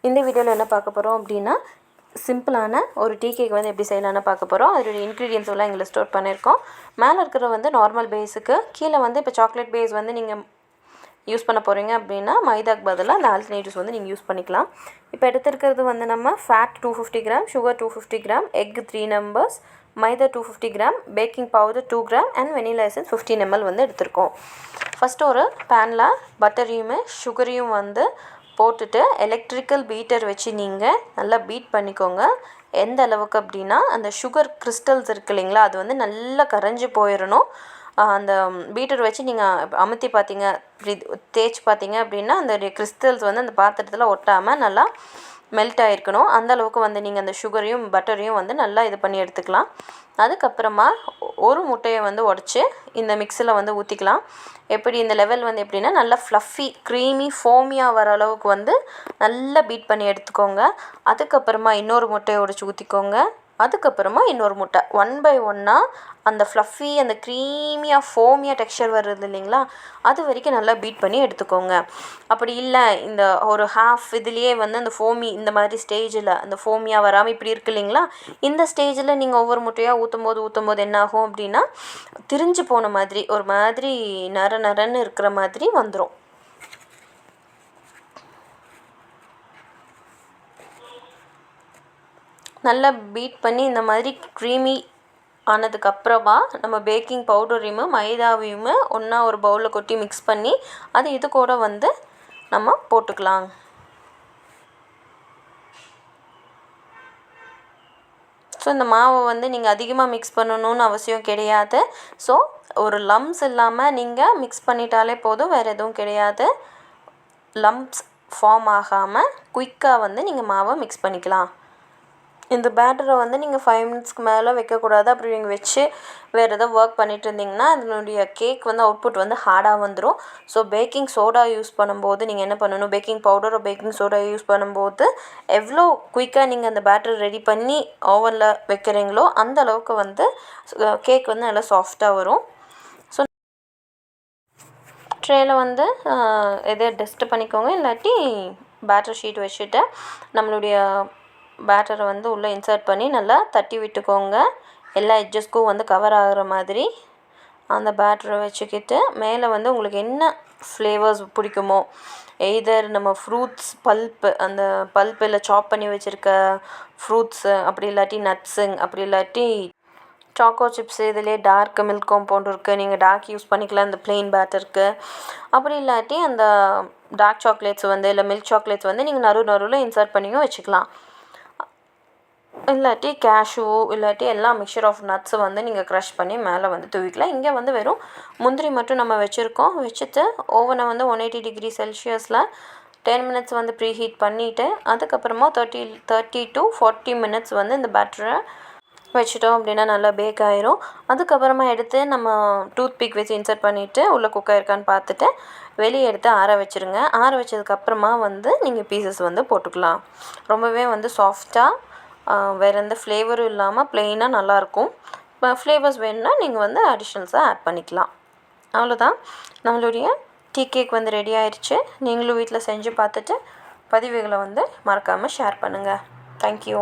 இந்த வீடியோவில் என்ன பார்க்க போகிறோம் அப்படின்னா சிம்பிளான ஒரு டீ கேக் வந்து எப்படி செய்யலாம்னு பார்க்க போகிறோம். அதோடைய இன்க்ரீடியன்ஸ் எல்லாம் எங்களை ஸ்டோர் பண்ணியிருக்கோம். மேலே இருக்கிற வந்து நார்மல் பேஸுக்கு, கீழே வந்து இப்போ சாக்லேட் பேஸ் வந்து நீங்கள் யூஸ் பண்ண போகிறீங்க அப்படின்னா மைதாக்கு பதிலாக அந்த ஆல்டர்னேட்டிவ்ஸ் வந்து நீங்கள் யூஸ் பண்ணிக்கலாம். இப்போ எடுத்துருக்கிறது வந்து நம்ம fat 250 gram, sugar 250 gram, egg 3 numbers, maida 250 gram, baking powder 2 gram and vanilla essence 15 ml வந்து எடுத்திருக்கோம். ஃபஸ்ட்டு ஒரு பேனில் பட்டரையும் சுகரையும் வந்து போட்டுட்டு எலக்ட்ரிக்கல் பீட்டர் வச்சு நீங்கள் நல்லா பீட் பண்ணிக்கோங்க. எந்த அளவுக்கு அப்படின்னா அந்த சுகர் கிறிஸ்டல்ஸ் இருக்குது இல்லைங்களா, அது வந்து நல்லா கரைஞ்சி போயிடணும். அந்த பீட்டர் வச்சு நீங்கள் அமுத்தி பார்த்தீங்க, இப்படி தேய்ச்சி பார்த்தீங்க அப்படின்னா அந்த கிறிஸ்டல்ஸ் வந்து அந்த பாத்திரத்தில் ஒட்டாமல் நல்லா மெல்ட் ஆகிருக்கணும். அந்தளவுக்கு வந்து நீங்கள் அந்த சுகரையும் பட்டரையும் வந்து நல்லா இது பண்ணி எடுத்துக்கலாம். அதுக்கப்புறமா ஒரு முட்டையை வந்து உடச்சி இந்த மிக்ஸில் வந்து ஊற்றிக்கலாம். எப்படி இந்த லெவல் வந்து எப்படின்னா நல்லா ஃப்ளஃபி க்ரீமி ஃபோமியாக வர அளவுக்கு வந்து நல்லா பீட் பண்ணி எடுத்துக்கோங்க. அதுக்கப்புறமா இன்னொரு முட்டையை உடச்சி ஊற்றிக்கோங்க. அதுக்கப்புறமா இன்னொரு முட்டை 1 by 1 அந்த ஃப்ளஃபி அந்த க்ரீமியாக ஃபோமியாக டெக்ஸ்சர் வருது இல்லைங்களா, அது வரைக்கும் நல்லா பீட் பண்ணி எடுத்துக்கோங்க. அப்படி இல்லை இந்த ஒரு ஹாஃப் இதுலேயே வந்து அந்த ஃபோமி இந்த மாதிரி ஸ்டேஜில் அந்த ஃபோமியாக வராமல் இப்படி இருக்கு இல்லைங்களா, இந்த ஸ்டேஜில் நீங்கள் ஒவ்வொரு முட்டையாக ஊற்றும் போது என்ன ஆகும் அப்படின்னா திரிஞ்சு போன மாதிரி ஒரு மாதிரி நரன்னு இருக்கிற மாதிரி வந்துடும். நல்லா பீட் பண்ணி இந்த மாதிரி க்ரீமி ஆனதுக்கப்புறமா நம்ம பேக்கிங் பவுடரையும் மைதாவையும் ஒன்றா ஒரு பவுலில் கொட்டி மிக்ஸ் பண்ணி அது இது கூட வந்து நம்ம போட்டுக்கலாம். ஸோ இந்த மாவை வந்து நீங்கள் அதிகமாக மிக்ஸ் பண்ணணும்னு அவசியம் கிடையாது. ஸோ ஒரு லம்ப்ஸ் இல்லாமல் நீங்கள் மிக்ஸ் பண்ணிட்டாலே போதும், வேறு எதுவும் கிடையாது. லம்ப்ஸ் ஃபார்ம் ஆகாமல் குயிக்காக வந்து நீங்கள் மாவை மிக்ஸ் பண்ணிக்கலாம். இந்த பேட்டரை வந்து நீங்கள் 5 minutesக்கு மேலே வைக்கக்கூடாது. அப்படி நீங்கள் வச்சு வேறு ஏதோ ஒர்க் பண்ணிகிட்டு இருந்தீங்கன்னா அதனுடைய கேக் வந்து அவுட்புட் வந்து ஹார்டாக வந்துடும். ஸோ பேக்கிங் சோடா யூஸ் பண்ணும்போது நீங்கள் என்ன பண்ணணும், baking powder baking soda use பண்ணும்போது எவ்வளோ குயிக்காக நீங்கள் அந்த பேட்டர் ரெடி பண்ணி ஓவனில் வைக்கிறீங்களோ அந்த அளவுக்கு வந்து கேக் வந்து நல்லா சாஃப்டாக வரும். ஸோ ட்ரேயில் வந்து எதோ டஸ்ட்டு பண்ணிக்கோங்க, இல்லாட்டி பேட்டர் ஷீட் வச்சுட்டு நம்மளுடைய பேட்டரை வந்து உள்ளே இன்சர்ட் பண்ணி நல்லா தட்டி விட்டுக்கோங்க. எல்லா எட்ஜஸ்க்கும் வந்து கவர் ஆகிற மாதிரி அந்த பேட்டரை வச்சுக்கிட்டு மேலே வந்து உங்களுக்கு என்ன ஃப்ளேவர்ஸ் பிடிக்குமோ, எய்தர் நம்ம ஃப்ரூட்ஸ் அந்த பல்ப்பில் சாப் பண்ணி வச்சுருக்க ஃப்ரூட்ஸு, அப்படி இல்லாட்டி நட்ஸுங்க, அப்படி இல்லாட்டி சாக்கோ சிப்ஸு, இதிலே டார்க் மில்க் காம்பவுண்ட் இருக்குது, நீங்கள் டார்க் யூஸ் பண்ணிக்கலாம் இந்த ப்ளெயின் பேட்டருக்கு. அப்படி இல்லாட்டி அந்த டார்க் சாக்லேட்ஸ் வந்து இல்லை மில்க் சாக்லேட்ஸ் வந்து நீங்கள் நடுவில் இன்சர்ட் பண்ணியும் வச்சுக்கலாம். இல்லாட்டி கேஷ்யூ இல்லாட்டி எல்லா மிக்சர் ஆஃப் நட்ஸு வந்து நீங்கள் க்ரஷ் பண்ணி மேலே வந்து தூவிக்கலாம். இங்கே வந்து வெறும் முந்திரி மட்டும் நம்ம வச்சுட்டு ஓவனை வந்து 180 degree செல்சியஸில் 10 minutes வந்து ப்ரீ ஹீட் பண்ணிவிட்டு அதுக்கப்புறமா 30 to 40 minutes வந்து இந்த பேட்டரை வச்சுட்டோம் அப்படின்னா நல்லா பேக் ஆயிரும். அதுக்கப்புறமா எடுத்து நம்ம டூத் பிக் வச்சு இன்சர்ட் பண்ணிவிட்டு உள்ளே குக் ஆயிருக்கான்னு பார்த்துட்டு வெளியே எடுத்து ஆற வச்சுருங்க. ஆற வச்சதுக்கப்புறமா வந்து நீங்கள் பீசஸ் வந்து போட்டுக்கலாம். ரொம்பவே வந்து சாஃப்டாக வேறு எந்த ஃப்ளேவரும் இல்லாமல் ப்ளெயினாக நல்லாயிருக்கும். இப்போ ஃப்ளேவர்ஸ் வேணும்னா நீங்கள் வந்து அடிஷ்னல்ஸாக ஆட் பண்ணிக்கலாம். அவ்வளோதான், நம்மளுடைய டீ கேக் வந்து ரெடி ஆயிடுச்சு. நீங்களும் வீட்டில் செஞ்சு பார்த்துட்டு பதிவுகளை வந்து மறக்காமல் ஷேர் பண்ணுங்கள். தேங்க்யூ.